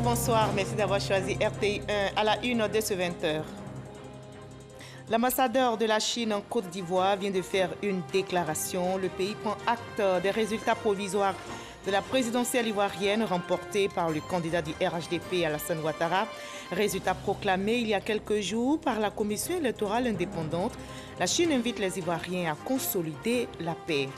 bonsoir. Merci d'avoir choisi RTI 1 à la une de ce 20h. L'ambassadeur de la Chine en Côte d'Ivoire vient de faire une déclaration. Le pays prend acte des résultats provisoires de la présidentielle ivoirienne remportée par le candidat du RHDP Alassane Ouattara. Résultat proclamé il y a quelques jours par la commission électorale indépendante. La Chine invite les Ivoiriens à consolider la paix.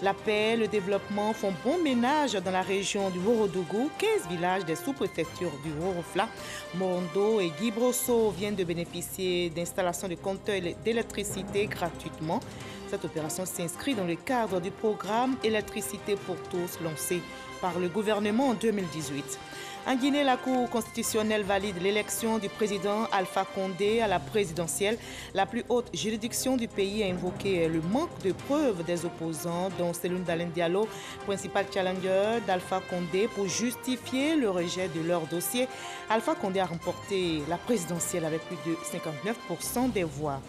La paix et le développement font bon ménage dans la région du Ourodougou. 15 villages des sous-préfectures du Ourofla, Morondo et Guy Brosso viennent de bénéficier d'installations de compteurs d'électricité gratuitement. Cette opération s'inscrit dans le cadre du programme Électricité pour tous lancé par le gouvernement en 2018. En Guinée, la Cour constitutionnelle valide l'élection du président Alpha Condé à la présidentielle. La plus haute juridiction du pays a invoqué le manque de preuves des opposants, dont Cellou Dalein Diallo, principal challenger d'Alpha Condé, pour justifier le rejet de leur dossier. Alpha Condé a remporté la présidentielle avec plus de 59% des voix.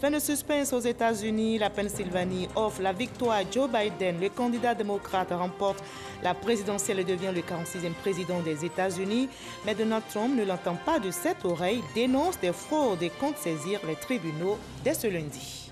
Fin de suspense aux États-Unis, la Pennsylvanie offre la victoire à Joe Biden. Le candidat démocrate remporte la présidentielle et devient le 46e président des États-Unis. Mais Donald Trump ne l'entend pas de cette oreille, dénonce des fraudes et compte saisir les tribunaux dès ce lundi.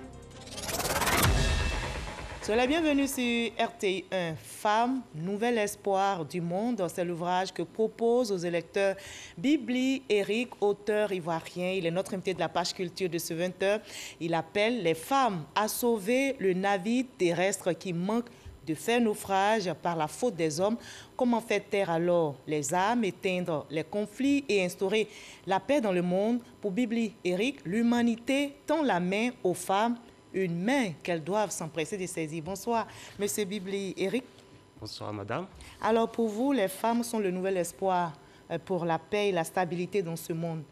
Soyez la bienvenue sur RTI 1. Femmes, nouvel espoir du monde. C'est l'ouvrage que propose aux électeurs Bibli Eric, auteur ivoirien. Il est notre invité de la page culture de ce 20h. Il appelle les femmes à sauver le navire terrestre qui manque de faire naufrage par la faute des hommes. Comment faire taire alors les armes, éteindre les conflits et instaurer la paix dans le monde? Pour Bibli Eric, l'humanité tend la main aux femmes, une main qu'elles doivent s'empresser de saisir. Bonsoir, Monsieur Bibli Eric. Bonsoir, madame. Alors, pour vous, les femmes sont le nouvel espoir pour la paix et la stabilité dans ce monde.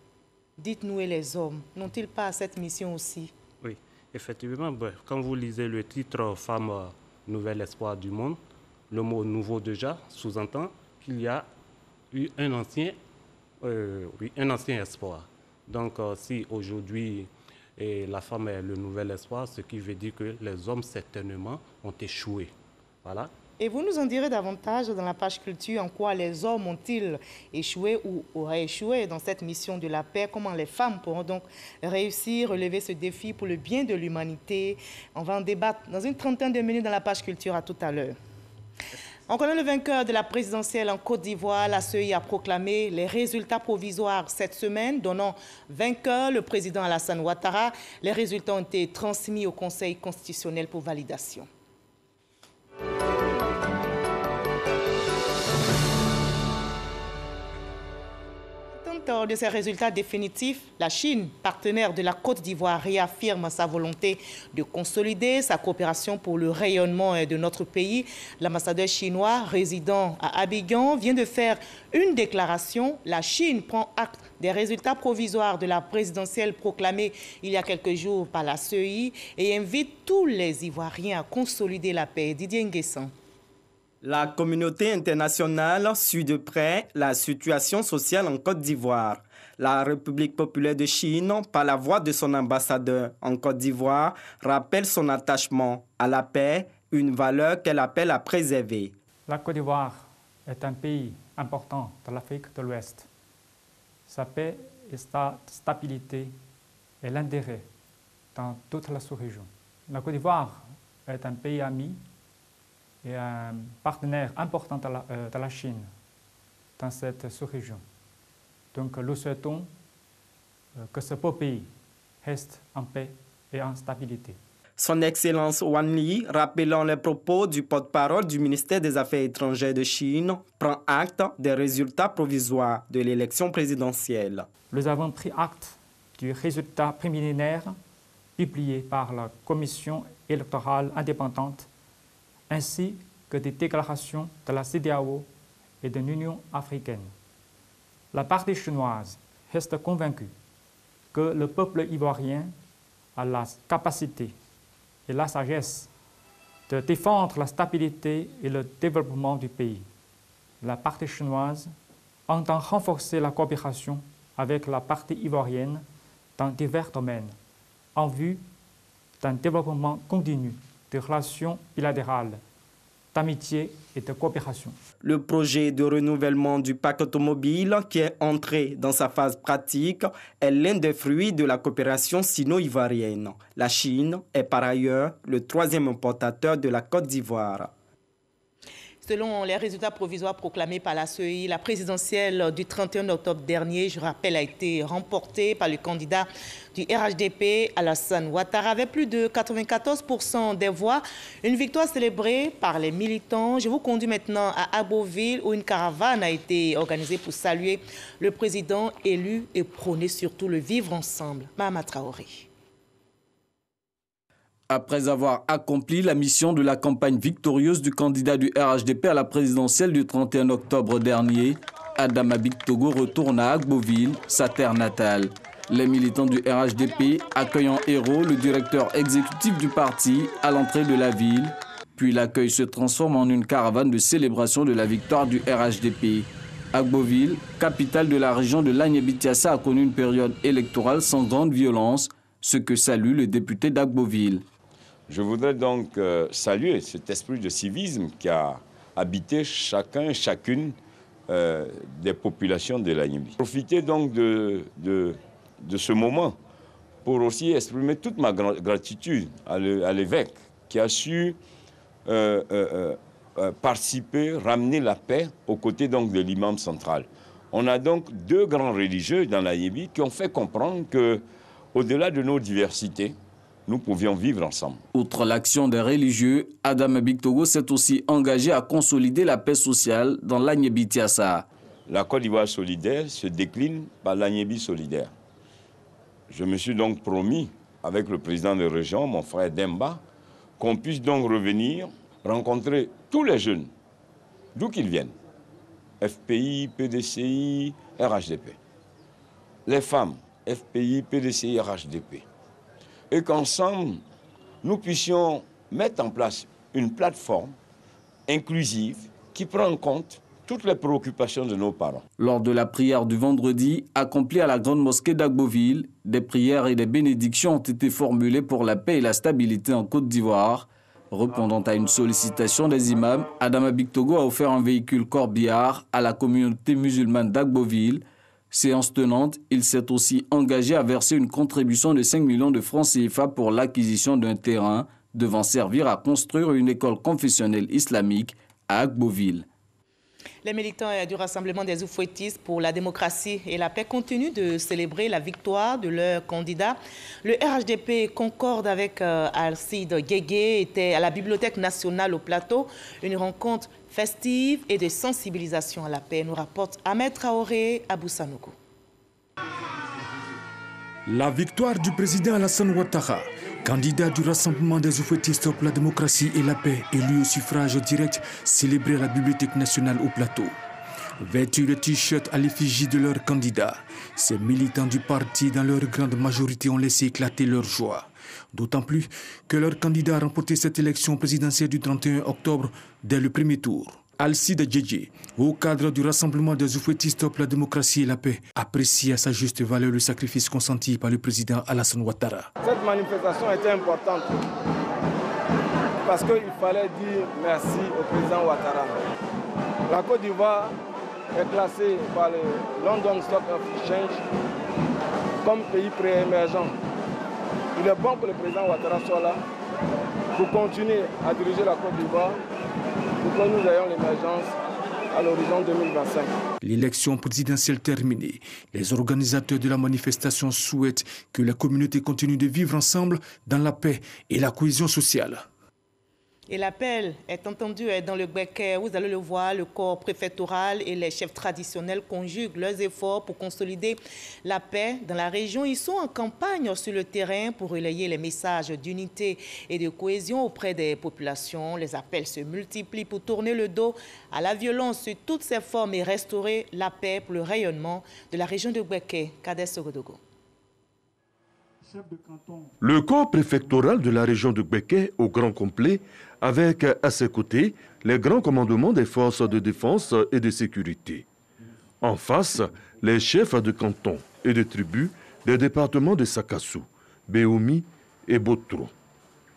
Dites-nous, et les hommes, n'ont-ils pas cette mission aussi? Oui, effectivement, quand vous lisez le titre « Femmes, nouvel espoir du monde », le mot « nouveau » déjà sous-entend qu'il y a eu un ancien espoir. Donc, si aujourd'hui la femme est le nouvel espoir, ce qui veut dire que les hommes, certainement, ont échoué. Voilà. Et vous nous en direz davantage dans la page culture en quoi les hommes ont-ils échoué ou auraient échoué dans cette mission de la paix, comment les femmes pourront donc réussir, relever ce défi pour le bien de l'humanité. On va en débattre dans une trentaine de minutes dans la page culture. À tout à l'heure. On connaît le vainqueur de la présidentielle en Côte d'Ivoire. La CEI a proclamé les résultats provisoires cette semaine, donnant vainqueur le président Alassane Ouattara. Les résultats ont été transmis au Conseil constitutionnel pour validation. De ces résultats définitifs, la Chine, partenaire de la Côte d'Ivoire, réaffirme sa volonté de consolider sa coopération pour le rayonnement de notre pays. L'ambassadeur chinois résidant à Abidjan vient de faire une déclaration. La Chine prend acte des résultats provisoires de la présidentielle proclamée il y a quelques jours par la CEI et invite tous les Ivoiriens à consolider la paix. Didier Nguessan. La communauté internationale suit de près la situation sociale en Côte d'Ivoire. La République populaire de Chine, par la voix de son ambassadeur en Côte d'Ivoire, rappelle son attachement à la paix, une valeur qu'elle appelle à préserver. La Côte d'Ivoire est un pays important de l'Afrique de l'Ouest. Sa paix et sa stabilité est l'intérêt dans toute la sous-région. La Côte d'Ivoire est un pays ami et un partenaire important de la Chine dans cette sous-région. Donc nous souhaitons que ce beau pays reste en paix et en stabilité. Son Excellence Wang Yi, rappelant les propos du porte-parole du ministère des Affaires étrangères de Chine, prend acte des résultats provisoires de l'élection présidentielle. Nous avons pris acte du résultat préliminaire publié par la Commission électorale indépendante ainsi que des déclarations de la CEDEAO et de l'Union africaine. La partie chinoise reste convaincue que le peuple ivoirien a la capacité et la sagesse de défendre la stabilité et le développement du pays. La partie chinoise entend renforcer la coopération avec la partie ivoirienne dans divers domaines en vue d'un développement continu des relations bilatérales d'amitié et de coopération. Le projet de renouvellement du parc automobile, qui est entré dans sa phase pratique, est l'un des fruits de la coopération sino-ivoirienne. La Chine est par ailleurs le 3e importateur de la Côte d'Ivoire. Selon les résultats provisoires proclamés par la CEI, la présidentielle du 31 octobre dernier, je rappelle, a été remportée par le candidat du RHDP, Alassane Ouattara, avec plus de 94% des voix. Une victoire célébrée par les militants. Je vous conduis maintenant à Agboville, où une caravane a été organisée pour saluer le président élu et prôner surtout le vivre ensemble. Mahama Traoré. Après avoir accompli la mission de la campagne victorieuse du candidat du RHDP à la présidentielle du 31 octobre dernier, Adama Bictogo retourne à Agboville, sa terre natale. Les militants du RHDP accueillent en héros le directeur exécutif du parti à l'entrée de la ville. Puis l'accueil se transforme en une caravane de célébration de la victoire du RHDP. Agboville, capitale de la région de l'Agnébitiassa, a connu une période électorale sans grande violence, ce que salue le député d'Agboville. Je voudrais donc saluer cet esprit de civisme qui a habité chacun et chacune des populations de l'Agnébie. Profiter donc de ce moment pour aussi exprimer toute ma gratitude à l'évêque qui a su participer, ramener la paix aux côtés donc de l'imam central. On a donc 2 grands religieux dans l'Agnébie qui ont fait comprendre qu'au-delà de nos diversités, nous pouvions vivre ensemble. Outre l'action des religieux, Adama Bictogo s'est aussi engagé à consolider la paix sociale dans l'Agnébitiassa. La Côte d'Ivoire solidaire se décline par l'Agnébie solidaire. Je me suis donc promis, avec le président de région, mon frère Demba, qu'on puisse donc revenir rencontrer tous les jeunes, d'où qu'ils viennent, FPI, PDCI, RHDP. Les femmes, FPI, PDCI, RHDP. Et qu'ensemble, nous puissions mettre en place une plateforme inclusive qui prend en compte toutes les préoccupations de nos parents. Lors de la prière du vendredi, accomplie à la grande mosquée d'Agboville, des prières et des bénédictions ont été formulées pour la paix et la stabilité en Côte d'Ivoire. Répondant à une sollicitation des imams, Adama Bictogo a offert un véhicule corbillard à la communauté musulmane d'Agboville. Séance tenante, il s'est aussi engagé à verser une contribution de 5 millions de francs CFA pour l'acquisition d'un terrain devant servir à construire une école confessionnelle islamique à Agboville. Les militants du Rassemblement des Oufouettistes pour la démocratie et la paix continuent de célébrer la victoire de leur candidat. Le RHDP concorde avec Alcide Guégué, était à la Bibliothèque nationale au Plateau. Une rencontre festive et de sensibilisation à la paix, nous rapporte Ahmed Traoré à Boussanougou. La victoire du président Alassane Ouattara, candidat du Rassemblement des Oufouettistes pour la démocratie et la paix, élu au suffrage direct, célébré à la Bibliothèque nationale au Plateau. Vêtus de t-shirts à l'effigie de leur candidat, ces militants du parti, dans leur grande majorité, ont laissé éclater leur joie. D'autant plus que leur candidat a remporté cette élection présidentielle du 31 octobre dès le premier tour. Alcide Guégué, au cadre du Rassemblement des Oufouettistes pour la démocratie et la paix, apprécie à sa juste valeur le sacrifice consenti par le président Alassane Ouattara. Cette manifestation était importante parce qu'il fallait dire merci au président Ouattara. La Côte d'Ivoire est classée par le London Stock Exchange comme pays pré-émergent. Il est bon que le président Ouattara soit là pour continuer à diriger la Côte d'Ivoire pour que nous ayons l'émergence à l'horizon 2025. L'élection présidentielle terminée, les organisateurs de la manifestation souhaitent que la communauté continue de vivre ensemble dans la paix et la cohésion sociale. Et l'appel est entendu dans le Gbeke. Vous allez le voir, le corps préfectoral et les chefs traditionnels conjuguent leurs efforts pour consolider la paix dans la région. Ils sont en campagne sur le terrain pour relayer les messages d'unité et de cohésion auprès des populations. Les appels se multiplient pour tourner le dos à la violence sous toutes ses formes et restaurer la paix pour le rayonnement de la région de Gbeke. Kader Sogodogo. Le corps préfectoral de la région de Gbeke au grand complet, avec à ses côtés les grands commandements des forces de défense et de sécurité. En face, les chefs de canton et de tribus des départements de Sakassou, Béoumi et Botro.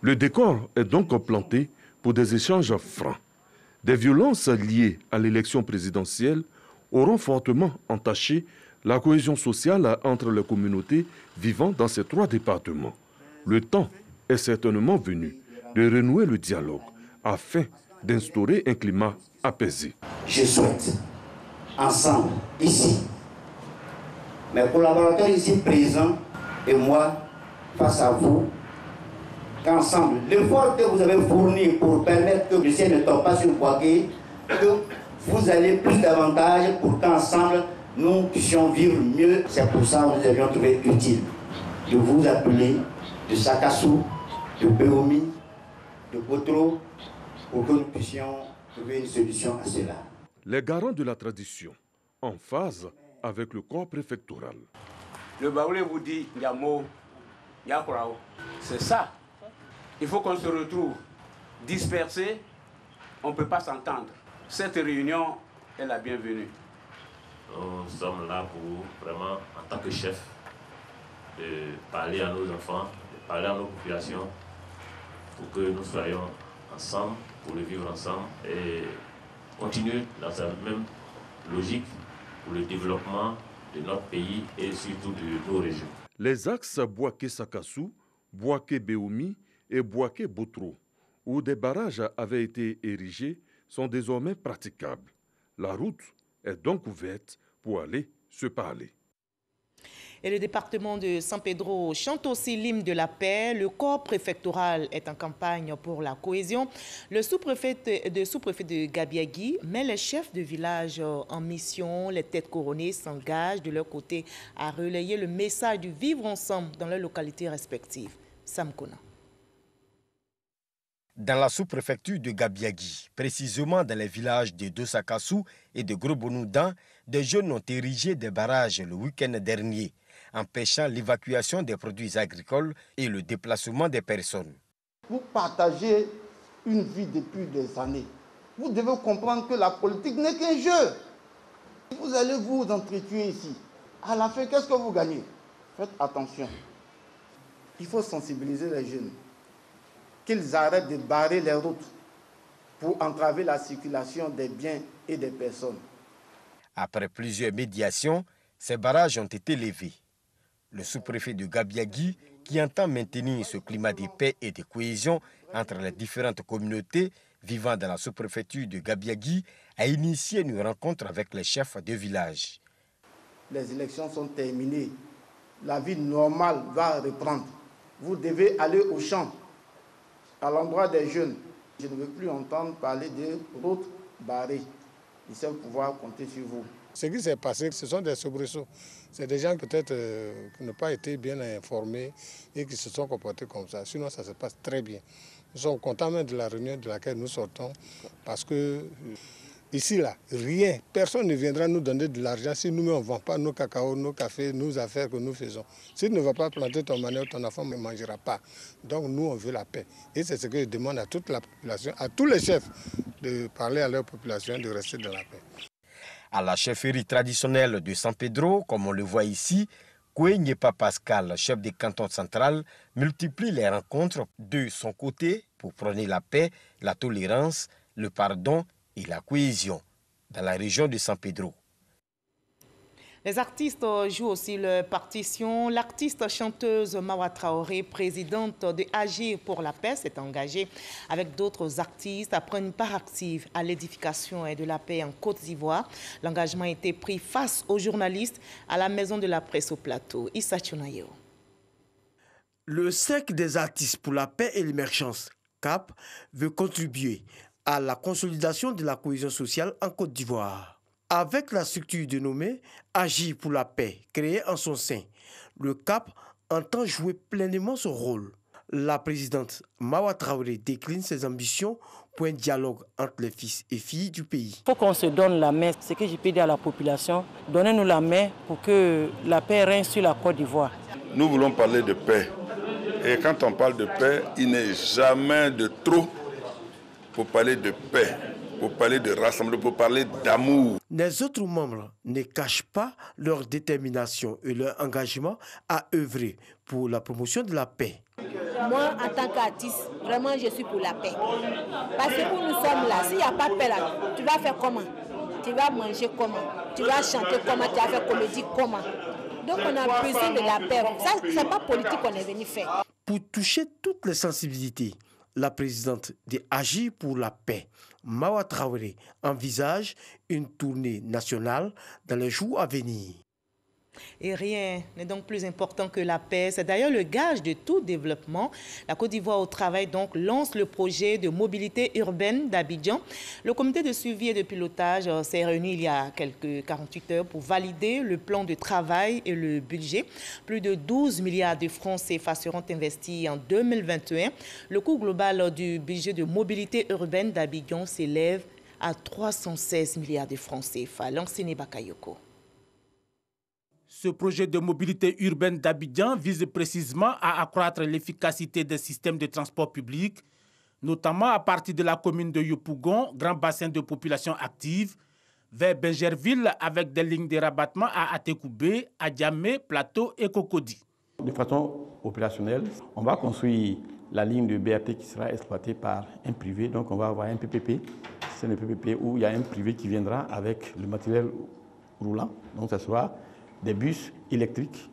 Le décor est donc planté pour des échanges francs. Des violences liées à l'élection présidentielle auront fortement entaché la cohésion sociale entre les communautés vivant dans ces 3 départements. Le temps est certainement venu de renouer le dialogue afin d'instaurer un climat apaisé. Je souhaite, ensemble, ici, mes collaborateurs ici présents et moi, face à vous, qu'ensemble, l'effort que vous avez fourni pour permettre que le ciel ne tombe pas sur Bouaké, que vous allez plus davantage pour qu'ensemble, nous puissions vivre mieux. C'est pour ça que nous avions trouvé utile de vous appeler de Sakassou, de Béomi, de Potro, pour que nous puissions trouver une solution à cela. Les garants de la tradition, en phase avec le corps préfectoral. Le Baoulé vous dit Yamo, Yakurao. C'est ça. Il faut qu'on se retrouve dispersés. On ne peut pas s'entendre. Cette réunion est la bienvenue. Nous sommes là pour vraiment, en tant que chef, de parler à nos enfants, de parler à nos populations, pour que nous soyons ensemble, pour le vivre ensemble et continuer dans sa même logique pour le développement de notre pays et surtout de nos régions. Les axes Bouaké-Sakassou, Bouaké-Béomi et Bouaké-Botro, où des barrages avaient été érigés, sont désormais praticables. La route est donc ouverte pour aller se parler. Et le département de San Pedro chante aussi l'hymne de la paix. Le corps préfectoral est en campagne pour la cohésion. Le sous-préfet de Gabiagui met les chefs de village en mission. Les têtes couronnées s'engagent de leur côté à relayer le message du vivre ensemble dans leurs localités respectives. Sam Kona. Dans la sous-préfecture de Gabiagui, précisément dans les villages de Dosakassou et de Gros-Bonoudan, des jeunes ont érigé des barrages le week-end dernier, empêchant l'évacuation des produits agricoles et le déplacement des personnes. Vous partagez une vie depuis des années. Vous devez comprendre que la politique n'est qu'un jeu. Vous allez vous entretuer ici. À la fin, qu'est-ce que vous gagnez? Faites attention. Il faut sensibiliser les jeunes. Qu'ils arrêtent de barrer les routes pour entraver la circulation des biens et des personnes. Après plusieurs médiations, ces barrages ont été levés. Le sous-préfet de Gabiagui, qui entend maintenir ce climat de paix et de cohésion entre les différentes communautés vivant dans la sous-préfecture de Gabiagui, a initié une rencontre avec les chefs de village. Les élections sont terminées. La vie normale va reprendre. Vous devez aller au champ, à l'endroit des jeunes. Je ne veux plus entendre parler de routes barrées. Ils savent pouvoir compter sur vous. Ce qui s'est passé, ce sont des soubresauts. C'est des gens peut-être qui n'ont pas été bien informés et qui se sont comportés comme ça. Sinon, ça se passe très bien. Nous sommes contents même de la réunion de laquelle nous sortons parce que ici, là, rien, personne ne viendra nous donner de l'argent si nous-mêmes on ne vend pas nos cacao, nos cafés, nos affaires que nous faisons. Si tu ne vas pas planter ton manioc, ton enfant ne mangera pas. Donc nous, on veut la paix. Et c'est ce que je demande à toute la population, à tous les chefs, de parler à leur population, de rester dans la paix. À la chefferie traditionnelle de San Pedro, comme on le voit ici, Koué-Nyepa Pascal, chef du canton central, multiplie les rencontres de son côté pour prôner la paix, la tolérance, le pardon et la cohésion dans la région de San Pedro. Les artistes jouent aussi leur partition. L'artiste chanteuse Mawa Traoré, présidente de Agir pour la paix, s'est engagée avec d'autres artistes à prendre une part active à l'édification et de la paix en Côte d'Ivoire. L'engagement a été pris face aux journalistes à la Maison de la Presse au Plateau. Issa Tchonayo. Le cercle des artistes pour la paix et l'émergence, CAP, veut contribuer à la consolidation de la cohésion sociale en Côte d'Ivoire. Avec la structure dénommée Agir pour la paix, créée en son sein, le CAP entend jouer pleinement son rôle. La présidente Mawa Traoré décline ses ambitions pour un dialogue entre les fils et filles du pays. Il faut qu'on se donne la main. Ce que je peux dire à la population, donnez-nous la main pour que la paix règne sur la Côte d'Ivoire. Nous voulons parler de paix. Et quand on parle de paix, il n'est jamais de trop pour parler de paix. pour parler de rassemblement, pour parler d'amour. Les autres membres ne cachent pas leur détermination et leur engagement à œuvrer pour la promotion de la paix. Moi, en tant qu'artiste, vraiment, je suis pour la paix. Parce que où nous sommes là, s'il n'y a pas de paix là, tu vas faire comment? Tu vas manger comment? Tu vas chanter comment? Tu vas faire comédie comment? Donc on a besoin de la paix. Ça, ce n'est pas politique qu'on est venu faire. Pour toucher toutes les sensibilités, la présidente de Agir pour la paix, Mawa Traoré, envisage une tournée nationale dans les jours à venir. Et rien n'est donc plus important que la paix. C'est d'ailleurs le gage de tout développement. La Côte d'Ivoire au travail donc lance le projet de mobilité urbaine d'Abidjan. Le comité de suivi et de pilotage s'est réuni il y a quelques 48 heures pour valider le plan de travail et le budget. Plus de 12 milliards de francs CFA seront investis en 2021. Le coût global du budget de mobilité urbaine d'Abidjan s'élève à 316 milliards de francs CFA. Lansine Bakayoko. Ce projet de mobilité urbaine d'Abidjan vise précisément à accroître l'efficacité des systèmes de transport public, notamment à partir de la commune de Yopougon, grand bassin de population active, vers Benjerville avec des lignes de rabattement à Atekoubé, Adjamé, Plateau et Cocody. De façon opérationnelle, on va construire la ligne de BRT qui sera exploitée par un privé. Donc on va avoir un PPP. C'est le PPP où il y a un privé qui viendra avec le matériel roulant. Donc ça sera des bus électriques,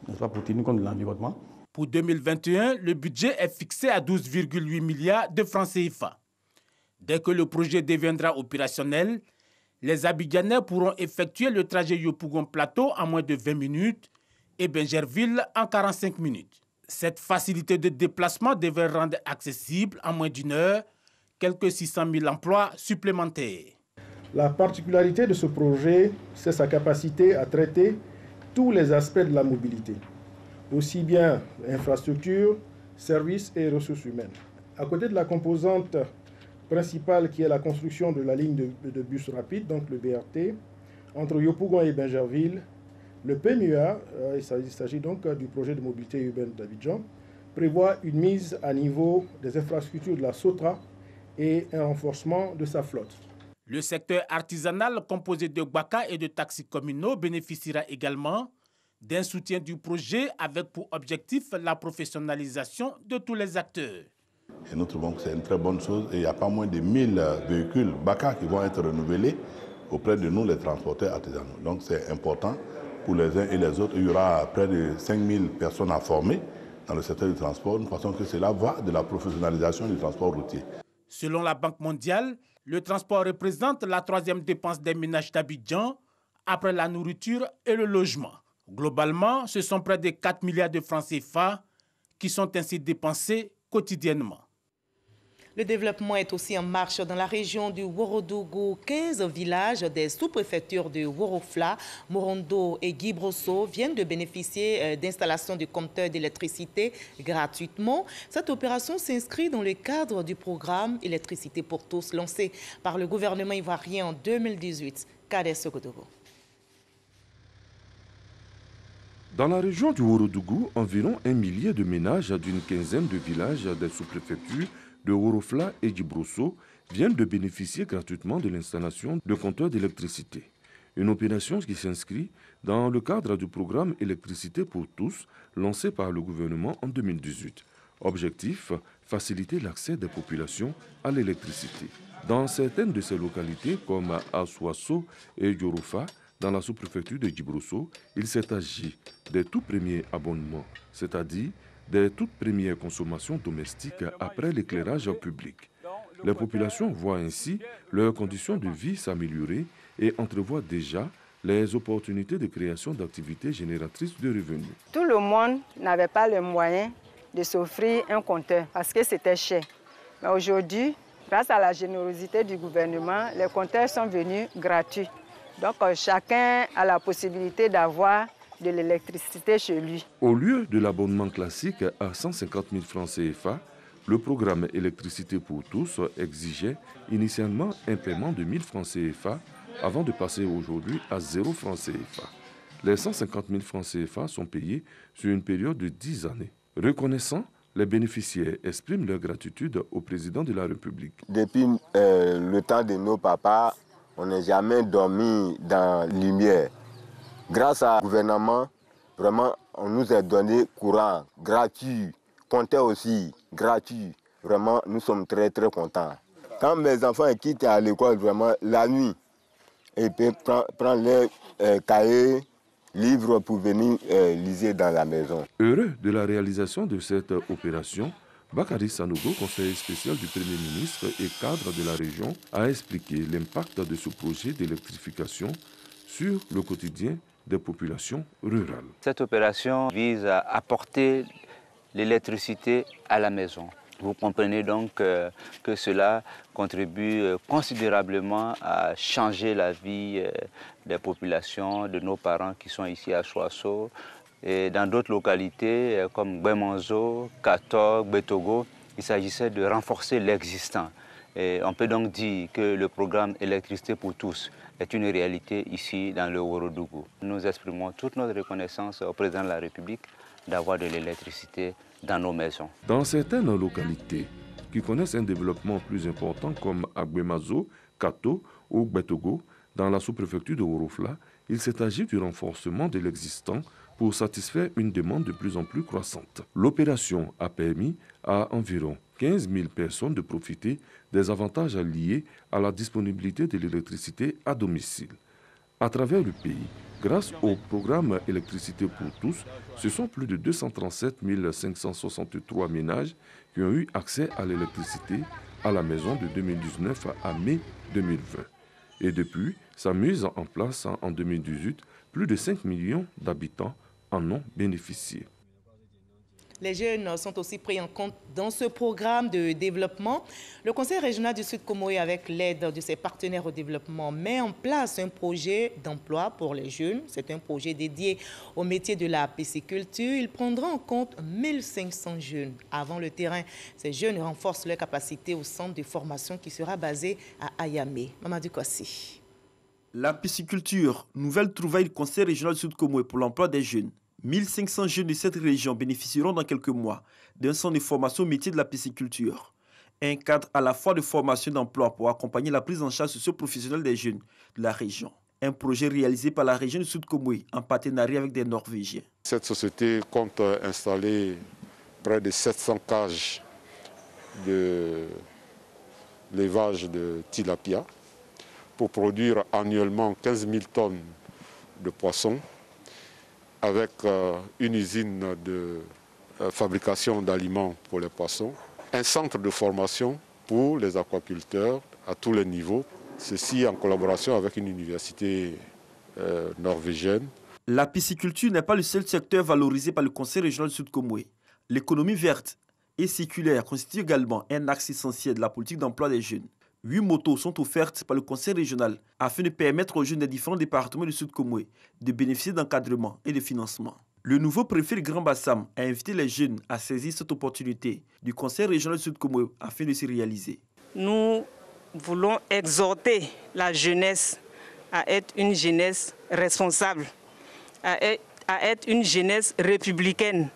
n'est-ce pas, pour tenir compte de l'environnement. Pour 2021, le budget est fixé à 12,8 milliards de francs CFA. Dès que le projet deviendra opérationnel, les Abidjanais pourront effectuer le trajet Yopougon-Plateau en moins de 20 minutes et Benjerville en 45 minutes. Cette facilité de déplacement devrait rendre accessible en moins d'une heure quelques 600 000 emplois supplémentaires. La particularité de ce projet, c'est sa capacité à traiter tous les aspects de la mobilité, aussi bien infrastructures, services et ressources humaines. À côté de la composante principale qui est la construction de la ligne de bus rapide, donc le BRT, entre Yopougon et Benjerville, le PMUA, il s'agit donc du projet de mobilité urbaine d'Abidjan, prévoit une mise à niveau des infrastructures de la SOTRA et un renforcement de sa flotte. Le secteur artisanal composé de Gbaka et de taxis communaux bénéficiera également d'un soutien du projet avec pour objectif la professionnalisation de tous les acteurs. Et nous trouvons que c'est une très bonne chose et il n'y a pas moins de 1000 véhicules Gbaka qui vont être renouvelés auprès de nous, les transporteurs artisanaux. Donc c'est important pour les uns et les autres. Il y aura près de 5000 personnes à former dans le secteur du transport. Nous pensons que cela va de la professionnalisation du transport routier. Selon la Banque mondiale, le transport représente la troisième dépense des ménages d'Abidjan après la nourriture et le logement. Globalement, ce sont près de 4 milliards de francs CFA qui sont ainsi dépensés quotidiennement. Le développement est aussi en marche dans la région du Worodougou. 15 villages des sous-préfectures de Worofla, Morondo et Guibrosso viennent de bénéficier d'installations de compteurs d'électricité gratuitement. Cette opération s'inscrit dans le cadre du programme Électricité pour tous lancé par le gouvernement ivoirien en 2018. Kader Sogodogo. Dans la région du Worodougou, environ 1 millier de ménages d'une quinzaine de villages des sous-préfectures de Worofla et Djibrosso viennent de bénéficier gratuitement de l'installation de compteurs d'électricité. Une opération qui s'inscrit dans le cadre du programme Électricité pour tous lancé par le gouvernement en 2018. Objectif, faciliter l'accès des populations à l'électricité. Dans certaines de ces localités, comme à Souasso et Djorofa, dans la sous-préfecture de Djibrosso, il s'est agi des tout premiers abonnements, c'est-à-dire des toutes premières consommations domestiques après l'éclairage public. Les populations voient ainsi leurs conditions de vie s'améliorer et entrevoient déjà les opportunités de création d'activités génératrices de revenus. Tout le monde n'avait pas le moyen de s'offrir un compteur parce que c'était cher. Mais aujourd'hui, grâce à la générosité du gouvernement, les compteurs sont venus gratuits. Donc chacun a la possibilité d'avoir de l'électricité chez lui. Au lieu de l'abonnement classique à 150 000 francs CFA, le programme Électricité pour tous exigeait initialement un paiement de 1 000 francs CFA avant de passer aujourd'hui à 0 francs CFA. Les 150 000 francs CFA sont payés sur une période de 10 années. Reconnaissant Les bénéficiaires expriment leur gratitude au président de la République. Depuis le temps de nos papas, on n'a jamais dormi dans la lumière. Grâce au gouvernement, vraiment, on nous a donné courant gratuit, compteur aussi gratuit. Vraiment, nous sommes très très contents. Quand mes enfants quittent à l'école, vraiment, la nuit, ils peuvent prendre leurs cahiers, livres pour venir liser dans la maison. Heureux de la réalisation de cette opération, Bakary Sanogo, conseiller spécial du Premier ministre et cadre de la région, a expliqué l'impact de ce projet d'électrification sur le quotidien des populations rurales. Cette opération vise à apporter l'électricité à la maison. Vous comprenez donc que cela contribue considérablement à changer la vie des populations, de nos parents qui sont ici à Choasso et dans d'autres localités comme Gbemanzo, Katok, Betogo. Il s'agissait de renforcer l'existant. Et on peut donc dire que le programme Électricité pour tous est une réalité ici dans le Ourodougou. Nous exprimons toute notre reconnaissance au président de la République d'avoir de l'électricité dans nos maisons. Dans certaines localités qui connaissent un développement plus important comme Agbemazo, Kato ou Betogo, dans la sous-préfecture de Worofla, il s'est agi du renforcement de l'existant pour satisfaire une demande de plus en plus croissante. L'opération a permis à environ 15 000 personnes de profiter des avantages liés à la disponibilité de l'électricité à domicile. À travers le pays, grâce au programme Électricité pour tous, ce sont plus de 237 563 ménages qui ont eu accès à l'électricité à la maison de 2019 à mai 2020. Et depuis sa mise en place en 2018, plus de 5 millions d'habitants en ont bénéficié. Les jeunes sont aussi pris en compte dans ce programme de développement. Le Conseil régional du Sud Comoé, avec l'aide de ses partenaires au développement, met en place un projet d'emploi pour les jeunes. C'est un projet dédié au métier de la pisciculture. Il prendra en compte 1500 jeunes. Avant le terrain, ces jeunes renforcent leur capacité au centre de formation qui sera basé à Ayamé. Mamadou Kossi. La pisciculture, nouvelle trouvaille du Conseil régional du Sud Comoé pour l'emploi des jeunes. 1500 jeunes de cette région bénéficieront dans quelques mois d'un centre de formation au métier de la pisciculture. Un cadre à la fois de formation et d'emploi pour accompagner la prise en charge socio-professionnelle des jeunes de la région. Un projet réalisé par la région du Sud Comoé en partenariat avec des Norvégiens. Cette société compte installer près de 700 cages de l'élevage de tilapia pour produire annuellement 15 000 tonnes de poissons, avec une usine de fabrication d'aliments pour les poissons, un centre de formation pour les aquaculteurs à tous les niveaux, ceci en collaboration avec une université norvégienne. La pisciculture n'est pas le seul secteur valorisé par le Conseil régional du Sud Comoé. L'économie verte et circulaire constitue également un axe essentiel de la politique d'emploi des jeunes. 8 motos sont offertes par le Conseil régional afin de permettre aux jeunes des différents départements du Sud Comoé de bénéficier d'encadrement et de financement. Le nouveau préfet de Grand Bassam a invité les jeunes à saisir cette opportunité du Conseil régional du Sud Comoé afin de s'y réaliser. Nous voulons exhorter la jeunesse à être une jeunesse responsable, à être une jeunesse républicaine,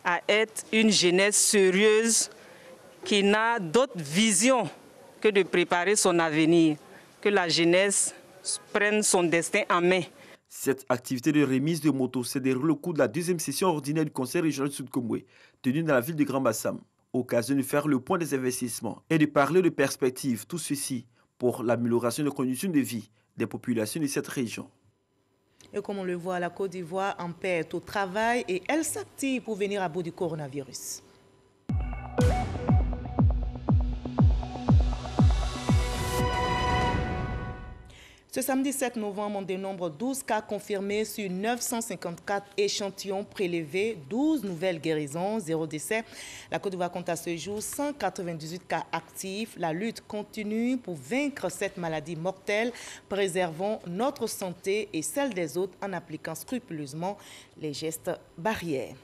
à être une jeunesse sérieuse qui n'a d'autre vision que de préparer son avenir, que la jeunesse prenne son destin en main. Cette activité de remise de motos s'est déroulée au cours de la deuxième session ordinaire du Conseil régional du Sud Comoé, tenue dans la ville de Grand Bassam. Occasion de faire le point des investissements et de parler de perspectives, tout ceci pour l'amélioration des conditions de vie des populations de cette région. Et comme on le voit, la Côte d'Ivoire en paix au travail et elle s'active pour venir à bout du coronavirus. Ce samedi 7 novembre, on dénombre 12 cas confirmés sur 954 échantillons prélevés, 12 nouvelles guérisons, 0 décès. La Côte d'Ivoire compte à ce jour 198 cas actifs. La lutte continue pour vaincre cette maladie mortelle. Préservons notre santé et celle des autres en appliquant scrupuleusement les gestes barrières.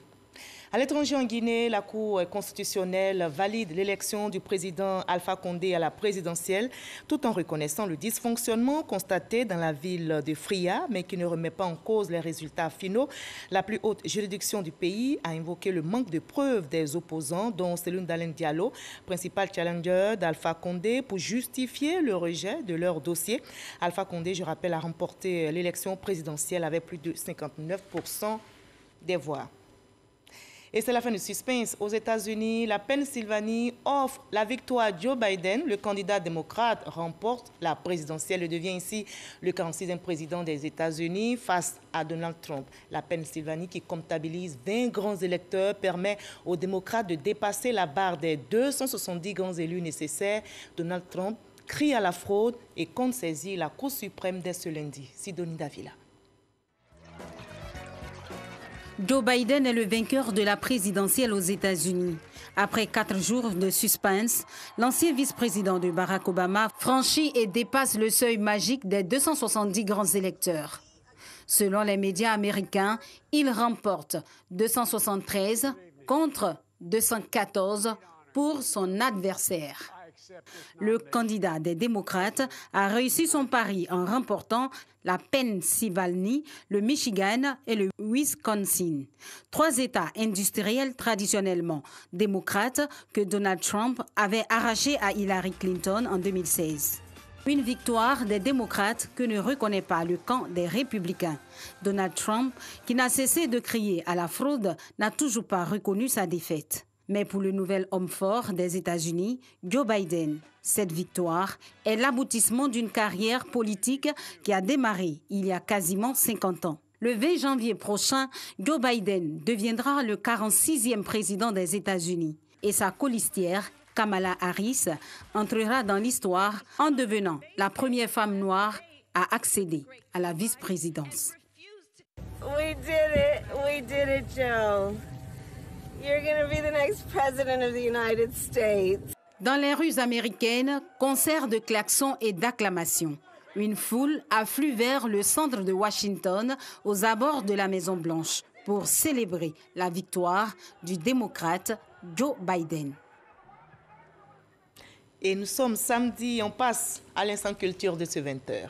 À l'étranger en Guinée, la Cour constitutionnelle valide l'élection du président Alpha Condé à la présidentielle, tout en reconnaissant le dysfonctionnement constaté dans la ville de Fria, mais qui ne remet pas en cause les résultats finaux. La plus haute juridiction du pays a invoqué le manque de preuves des opposants, dont Cellou Dalein Diallo, principal challenger d'Alpha Condé, pour justifier le rejet de leur dossier. Alpha Condé, je rappelle, a remporté l'élection présidentielle avec plus de 59% des voix. Et c'est la fin du suspense. Aux États-Unis, la Pennsylvanie offre la victoire à Joe Biden. Le candidat démocrate remporte la présidentielle et devient ainsi le 46e président des États-Unis face à Donald Trump. La Pennsylvanie, qui comptabilise 20 grands électeurs, permet aux démocrates de dépasser la barre des 270 grands élus nécessaires. Donald Trump crie à la fraude et compte saisir la Cour suprême dès ce lundi. Sidonie Davila. Joe Biden est le vainqueur de la présidentielle aux États-Unis. Après 4 jours de suspense, l'ancien vice-président de Barack Obama franchit et dépasse le seuil magique des 270 grands électeurs. Selon les médias américains, il remporte 273 contre 214 pour son adversaire. Le candidat des démocrates a réussi son pari en remportant la Pennsylvanie, le Michigan et le Wisconsin. 3 États industriels traditionnellement démocrates que Donald Trump avait arrachés à Hillary Clinton en 2016. Une victoire des démocrates que ne reconnaît pas le camp des républicains. Donald Trump, qui n'a cessé de crier à la fraude, n'a toujours pas reconnu sa défaite. Mais pour le nouvel homme fort des États-Unis, Joe Biden, cette victoire est l'aboutissement d'une carrière politique qui a démarré il y a quasiment 50 ans. Le 20 janvier prochain, Joe Biden deviendra le 46e président des États-Unis et sa colistière, Kamala Harris, entrera dans l'histoire en devenant la première femme noire à accéder à la vice-présidence. We did it, Joe. You're going to be the next president of the United States. Dans les rues américaines, concert de klaxons et d'acclamations. Une foule afflue vers le centre de Washington, aux abords de la Maison-Blanche, pour célébrer la victoire du démocrate Joe Biden. Et nous sommes samedi, on passe à l'instant culture de ce 20h.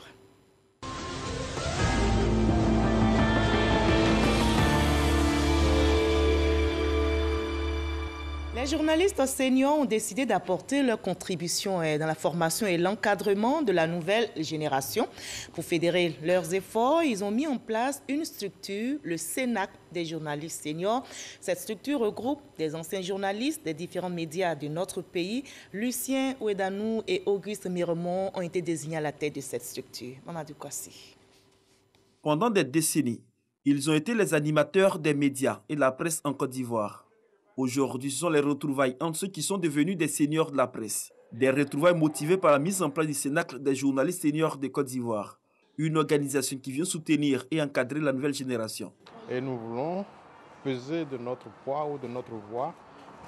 Les journalistes seniors ont décidé d'apporter leur contribution dans la formation et l'encadrement de la nouvelle génération. Pour fédérer leurs efforts, ils ont mis en place une structure, le CENAC des journalistes seniors. Cette structure regroupe des anciens journalistes des différents médias de notre pays. Lucien Ouedanou et Auguste Miremont ont été désignés à la tête de cette structure. Mamadou Kwasi. Pendant des décennies, ils ont été les animateurs des médias et de la presse en Côte d'Ivoire. Aujourd'hui, ce sont les retrouvailles entre ceux qui sont devenus des seniors de la presse. Des retrouvailles motivées par la mise en place du Cénacle des journalistes seniors de Côte d'Ivoire. Une organisation qui vient soutenir et encadrer la nouvelle génération. Et nous voulons peser de notre poids ou de notre voix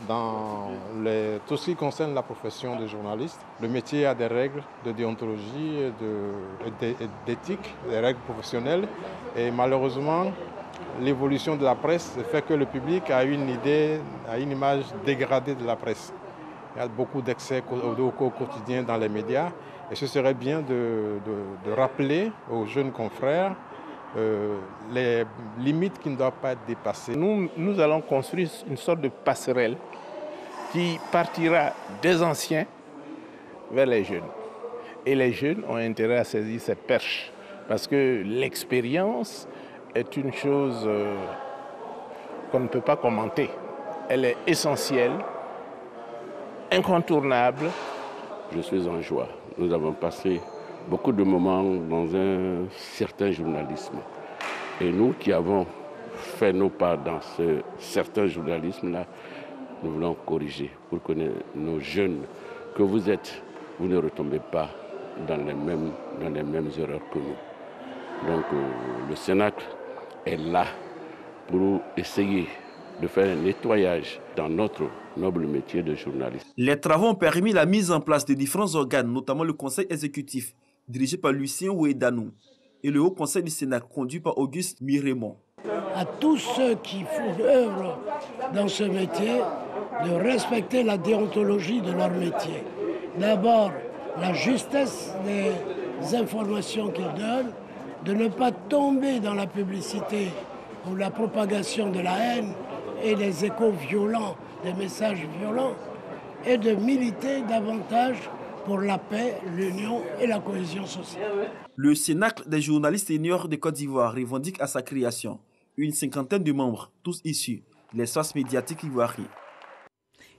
dans tout ce qui concerne la profession de journaliste. Le métier a des règles de déontologie et d'éthique, des règles professionnelles. Et malheureusement, l'évolution de la presse fait que le public a une image dégradée de la presse. Il y a beaucoup d'excès au quotidien dans les médias et ce serait bien de rappeler aux jeunes confrères les limites qui ne doivent pas être dépassées. Nous allons construire une sorte de passerelle qui partira des anciens vers les jeunes. Et les jeunes ont intérêt à saisir cette perche parce que l'expérience est une chose qu'on ne peut pas commenter. Elle est essentielle, incontournable. Je suis en joie. Nous avons passé beaucoup de moments dans un certain journalisme. Et nous qui avons fait nos pas dans ce certain journalisme-là, nous voulons corriger pour que nos jeunes que vous êtes, vous ne retombez pas dans les mêmes erreurs que nous. Donc le Cénacle est là pour essayer de faire un nettoyage dans notre noble métier de journaliste. Les travaux ont permis la mise en place de différents organes, notamment le conseil exécutif, dirigé par Lucien Ouedanou, et le haut conseil du Sénat, conduit par Auguste Miremont. à tous ceux qui font œuvre dans ce métier de respecter la déontologie de leur métier. D'abord, la justesse des informations qu'ils donnent, de ne pas tomber dans la publicité ou la propagation de la haine et des échos violents, des messages violents, et de militer davantage pour la paix, l'union et la cohésion sociale. Le Cénacle des journalistes seniors de Côte d'Ivoire revendique à sa création une cinquantaine de membres, tous issus de l'espace médiatique ivoirien.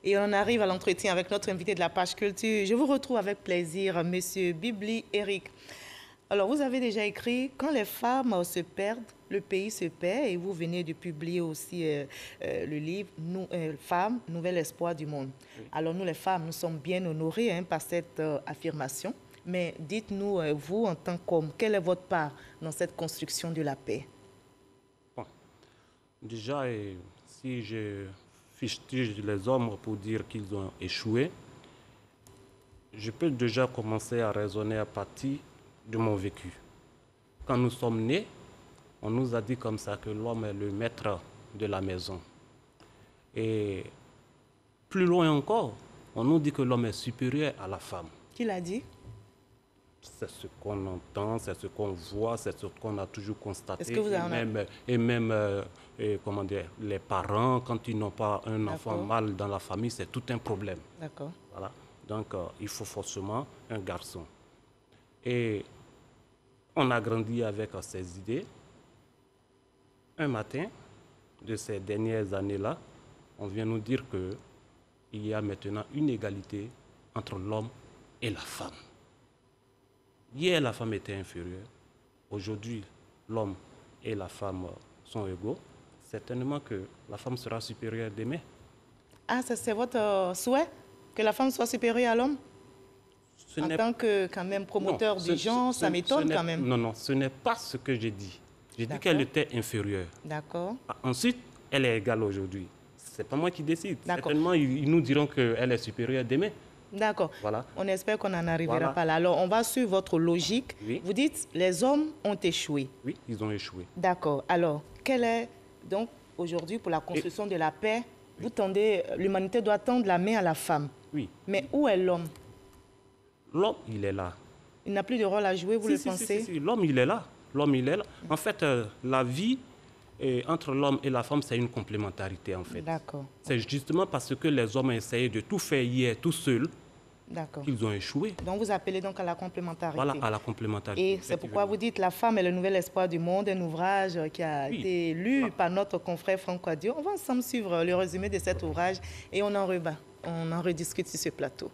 Et on arrive à l'entretien avec notre invité de la page culture. Je vous retrouve avec plaisir, M. Bibli Eric. Alors, vous avez déjà écrit « Quand les femmes se perdent, le pays se perd » et vous venez de publier aussi le livre « Femmes, nouvel espoir du monde ». Alors, nous les femmes, nous sommes bien honorées par cette affirmation. Mais dites-nous, vous, en tant qu'homme, quelle est votre part dans cette construction de la paix? Bon. Déjà, si je fustige les hommes pour dire qu'ils ont échoué, je peux déjà commencer à raisonner à partir de mon vécu. Quand nous sommes nés, on nous a dit comme ça que l'homme est le maître de la maison. Et plus loin encore, on nous dit que l'homme est supérieur à la femme. Qui l'a dit? C'est ce qu'on entend, c'est ce qu'on voit, c'est ce qu'on a toujours constaté. Est-ce que vous avez comment dire, les parents, quand ils n'ont pas un enfant mâle dans la famille, c'est tout un problème. D'accord. Voilà. Donc, il faut forcément un garçon. Et on a grandi avec ces idées. Un matin, de ces dernières années-là, on vient nous dire qu'il y a maintenant une égalité entre l'homme et la femme. Hier, la femme était inférieure. Aujourd'hui, l'homme et la femme sont égaux. Certainement que la femme sera supérieure demain. Ah, ça c'est votre souhait? Que la femme soit supérieure à l'homme? En tant que quand même promoteur du genre, ça m'étonne quand même. Non, non, ce n'est pas ce que j'ai dit. J'ai dit qu'elle était inférieure. D'accord. Ensuite, elle est égale aujourd'hui. Ce n'est pas moi qui décide. Certainement, ils nous diront qu'elle est supérieure demain. D'accord. Voilà. On espère qu'on n'en arrivera pas là. Alors, on va suivre votre logique. Oui. Vous dites les hommes ont échoué. Oui, ils ont échoué. D'accord. Alors, quelle est donc aujourd'hui pour la construction de la paix, vous tendez, l'humanité doit tendre la main à la femme. Oui. Mais où est l'homme? L'homme, il est là. Il n'a plus de rôle à jouer, vous le pensez? Si. L'homme, il est là. L'homme, il est là. En fait, la vie entre l'homme et la femme, c'est une complémentarité, en fait. D'accord. C'est justement parce que les hommes ont essayé de tout faire hier tout seuls qu'ils ont échoué. Donc, vous appelez donc à la complémentarité. Voilà, à la complémentarité. Et c'est pourquoi vous dites « La femme est le nouvel espoir du monde », un ouvrage qui a été lu par notre confrère Franck Quadio. On va ensemble suivre le résumé de cet ouvrage et on en rediscute sur ce plateau.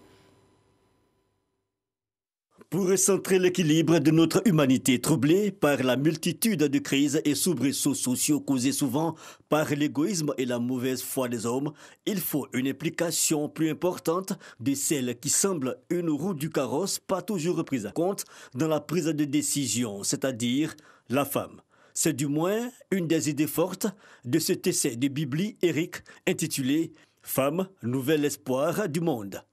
Pour recentrer l'équilibre de notre humanité troublée par la multitude de crises et soubresauts sociaux causés souvent par l'égoïsme et la mauvaise foi des hommes, il faut une implication plus importante de celle qui semble une roue du carrosse pas toujours prise en compte dans la prise de décision, c'est-à-dire la femme. C'est du moins une des idées fortes de cet essai de Bibli Eric intitulé « Femme, nouvel espoir du monde ».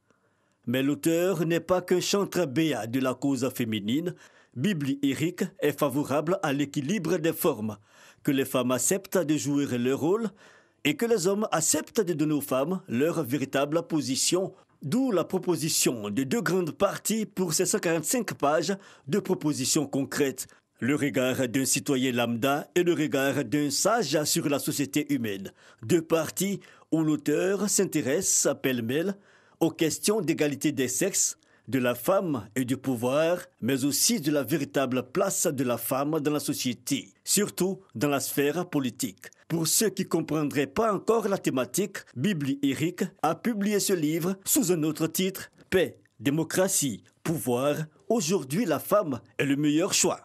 Mais l'auteur n'est pas qu'un chantre béat de la cause féminine. Bibli Eric est favorable à l'équilibre des formes, que les femmes acceptent de jouer leur rôle et que les hommes acceptent de donner aux femmes leur véritable position, d'où la proposition de 2 grandes parties pour ces 145 pages de propositions concrètes. Le regard d'un citoyen lambda et le regard d'un sage sur la société humaine. 2 parties où l'auteur s'intéresse pêle-mêle aux questions d'égalité des sexes, de la femme et du pouvoir, mais aussi de la véritable place de la femme dans la société, surtout dans la sphère politique. Pour ceux qui ne comprendraient pas encore la thématique, Bibli Eric a publié ce livre sous un autre titre, « Paix, démocratie, pouvoir, aujourd'hui la femme est le meilleur choix ».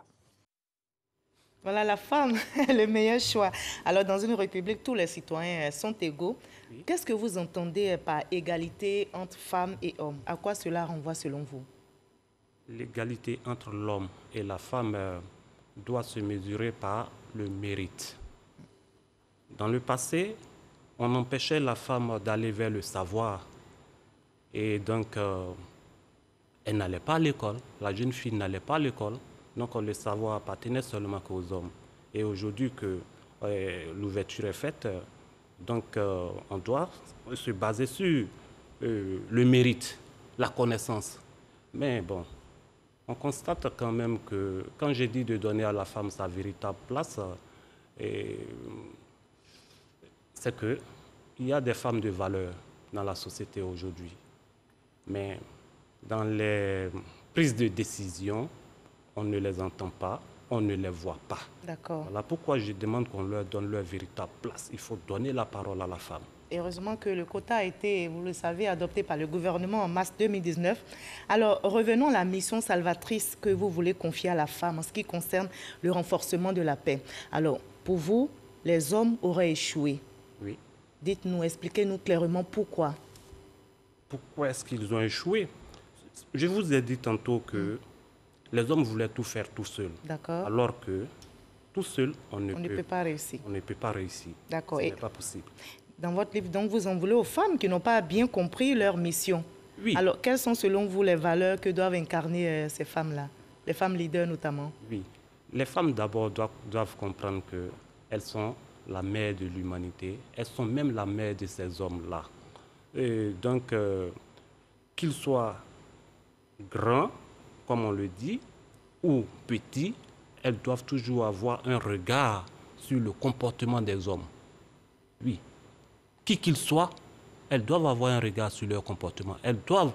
Voilà, la femme est le meilleur choix. Alors, dans une république, tous les citoyens sont égaux. Oui. Qu'est-ce que vous entendez par égalité entre femmes et hommes? À quoi cela renvoie selon vous? L'égalité entre l'homme et la femme doit se mesurer par le mérite. Dans le passé, on empêchait la femme d'aller vers le savoir. Et donc, elle n'allait pas à l'école. La jeune fille n'allait pas à l'école. Donc, le savoir appartenait seulement qu'aux hommes. Et aujourd'hui, l'ouverture est faite. Donc, on doit se baser sur le mérite, la connaissance. Mais bon, on constate quand même que quand j'ai dit de donner à la femme sa véritable place, c'est qu'il y a des femmes de valeur dans la société aujourd'hui. Mais dans les prises de décision, on ne les entend pas, on ne les voit pas. D'accord. Voilà pourquoi je demande qu'on leur donne leur véritable place. Il faut donner la parole à la femme. Heureusement que le quota a été, vous le savez, adopté par le gouvernement en mars 2019. Alors, revenons à la mission salvatrice que vous voulez confier à la femme en ce qui concerne le renforcement de la paix. Alors, pour vous, les hommes auraient échoué. Oui. Dites-nous, expliquez-nous clairement pourquoi. Pourquoi est-ce qu'ils ont échoué? Je vous ai dit tantôt que les hommes voulaient tout faire tout seuls. D'accord. Alors que tout seul, on ne peut pas réussir. On ne peut pas réussir. D'accord. Ce n'est pas possible. Dans votre livre, donc, vous en voulez aux femmes qui n'ont pas bien compris leur mission. Oui. Alors, quelles sont selon vous les valeurs que doivent incarner ces femmes-là, les femmes leaders notamment? Oui. Les femmes d'abord doivent comprendre qu'elles sont la mère de l'humanité. Elles sont même la mère de ces hommes-là. Et donc, qu'ils soient grands, comme on le dit, ou petits, elles doivent toujours avoir un regard sur le comportement des hommes. Oui. Qui qu'ils soient, elles doivent avoir un regard sur leur comportement. Elles doivent,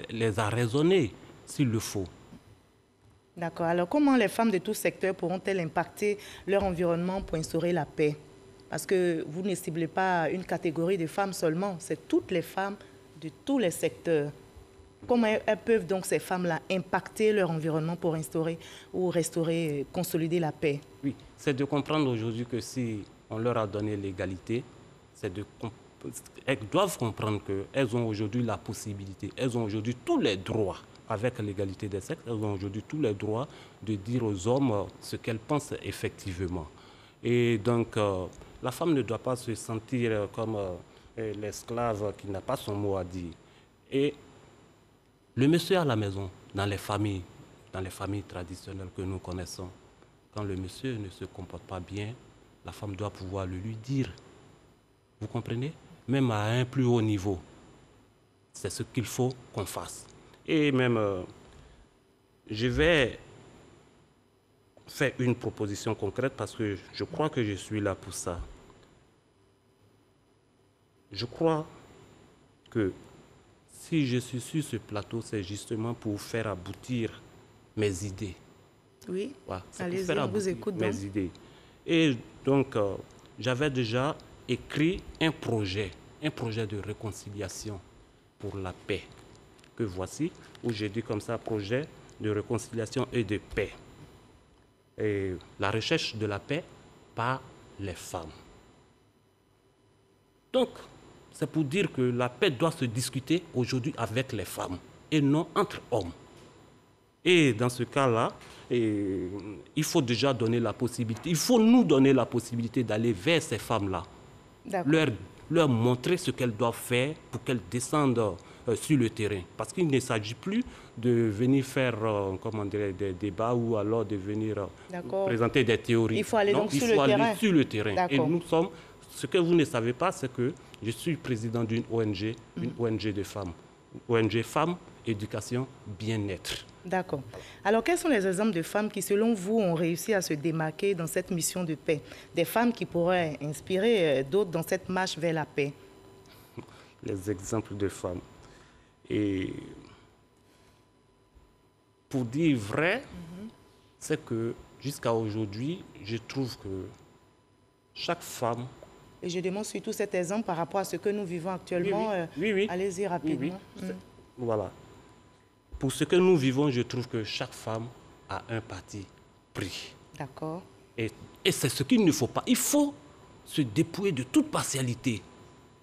les arraisonner s'il le faut. D'accord. Alors, comment les femmes de tous secteurs pourront-elles impacter leur environnement pour instaurer la paix? Parce que vous ne ciblez pas une catégorie de femmes seulement, c'est toutes les femmes de tous les secteurs. Comment elles peuvent donc, ces femmes-là, impacter leur environnement pour instaurer ou restaurer, consolider la paix? Oui, c'est de comprendre aujourd'hui que si on leur a donné l'égalité, elles doivent comprendre qu'elles ont aujourd'hui la possibilité, elles ont aujourd'hui tous les droits, avec l'égalité des sexes, elles ont aujourd'hui tous les droits de dire aux hommes ce qu'elles pensent effectivement. Et donc, la femme ne doit pas se sentir comme l'esclave qui n'a pas son mot à dire. Et le monsieur à la maison, dans les familles traditionnelles que nous connaissons, quand le monsieur ne se comporte pas bien, la femme doit pouvoir le lui dire. Vous comprenez? Même à un plus haut niveau. C'est ce qu'il faut qu'on fasse. Et même, je vais faire une proposition concrète parce que je crois que je suis là pour ça. Je crois que si je suis sur ce plateau, c'est justement pour faire aboutir mes idées. Oui, voilà, allez-y, on vous écoute donc. Mes idées. Et donc, j'avais déjà écrit un projet de réconciliation pour la paix, que voici, où j'ai dit comme ça, projet de réconciliation et de paix. Et la recherche de la paix par les femmes. Donc, c'est pour dire que la paix doit se discuter aujourd'hui avec les femmes et non entre hommes. Et dans ce cas-là, il faut déjà donner la possibilité, il faut nous donner la possibilité d'aller vers ces femmes-là, leur montrer ce qu'elles doivent faire pour qu'elles descendent sur le terrain. Parce qu'il ne s'agit plus de venir faire des débats ou alors de venir présenter des théories. Il faut aller, donc, sur le terrain. Et nous sommes, ce que vous ne savez pas, c'est que je suis président d'une ONG, une ONG de femmes, ONG Femmes, Éducation, Bien-être. D'accord. Alors, quels sont les exemples de femmes qui, selon vous, ont réussi à se démarquer dans cette mission de paix? Des femmes qui pourraient inspirer d'autres dans cette marche vers la paix? Les exemples de femmes. Et pour dire vrai, c'est que jusqu'à aujourd'hui, je trouve que chaque femme... Et je demande surtout cet exemple par rapport à ce que nous vivons actuellement. Oui. Allez-y rapidement. Voilà. Pour ce que nous vivons, je trouve que chaque femme a un parti pris. D'accord. Et c'est ce qu'il ne faut pas. Il faut se dépouiller de toute partialité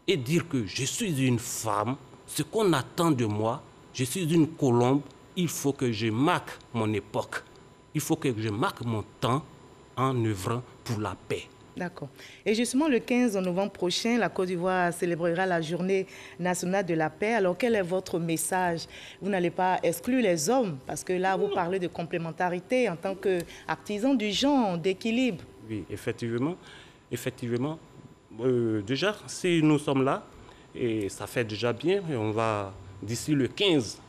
et dire que je suis une femme, ce qu'on attend de moi, je suis une colombe, il faut que je marque mon époque. Il faut que je marque mon temps en œuvrant pour la paix. D'accord. Et justement, le 15 novembre prochain, la Côte d'Ivoire célébrera la Journée nationale de la paix. Alors, quel est votre message? Vous n'allez pas exclure les hommes, parce que là, vous parlez de complémentarité en tant qu'artisan du genre, d'équilibre. Oui, effectivement. Déjà, si nous sommes là, et ça fait déjà bien, et on va, d'ici le 15,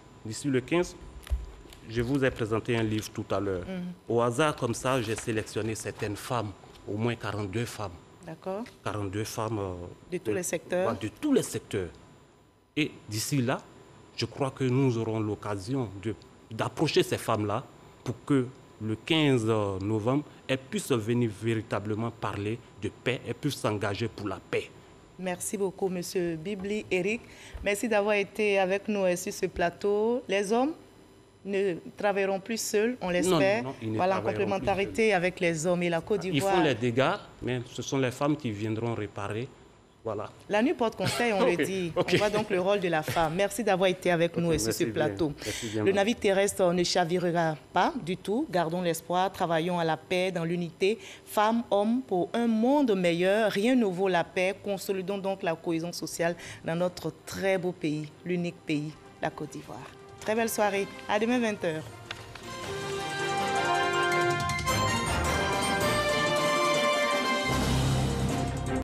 je vous ai présenté un livre tout à l'heure. Au hasard, comme ça, j'ai sélectionné certaines femmes, au moins 42 femmes. D'accord. 42 femmes. De tous les secteurs. De tous les secteurs. Et d'ici là, je crois que nous aurons l'occasion d'approcher ces femmes-là pour que le 15 novembre, elles puissent venir véritablement parler de paix, elles puissent s'engager pour la paix. Merci beaucoup, M. Bibli Eric. Merci d'avoir été avec nous sur ce plateau. Les hommes ne travailleront plus seuls, on l'espère. Voilà, en complémentarité avec les hommes et la Côte d'Ivoire. Ils font les dégâts, mais ce sont les femmes qui viendront réparer. Voilà. La nuit porte conseil, on le dit. Okay. On voit donc le rôle de la femme. Merci d'avoir été avec nous sur ce plateau. Le navire terrestre ne chavirera pas du tout. Gardons l'espoir, travaillons à la paix, dans l'unité. Femmes, hommes, pour un monde meilleur. Rien ne vaut la paix. Consolidons donc la cohésion sociale dans notre très beau pays, l'unique pays, la Côte d'Ivoire. Très belle soirée. À demain 20h.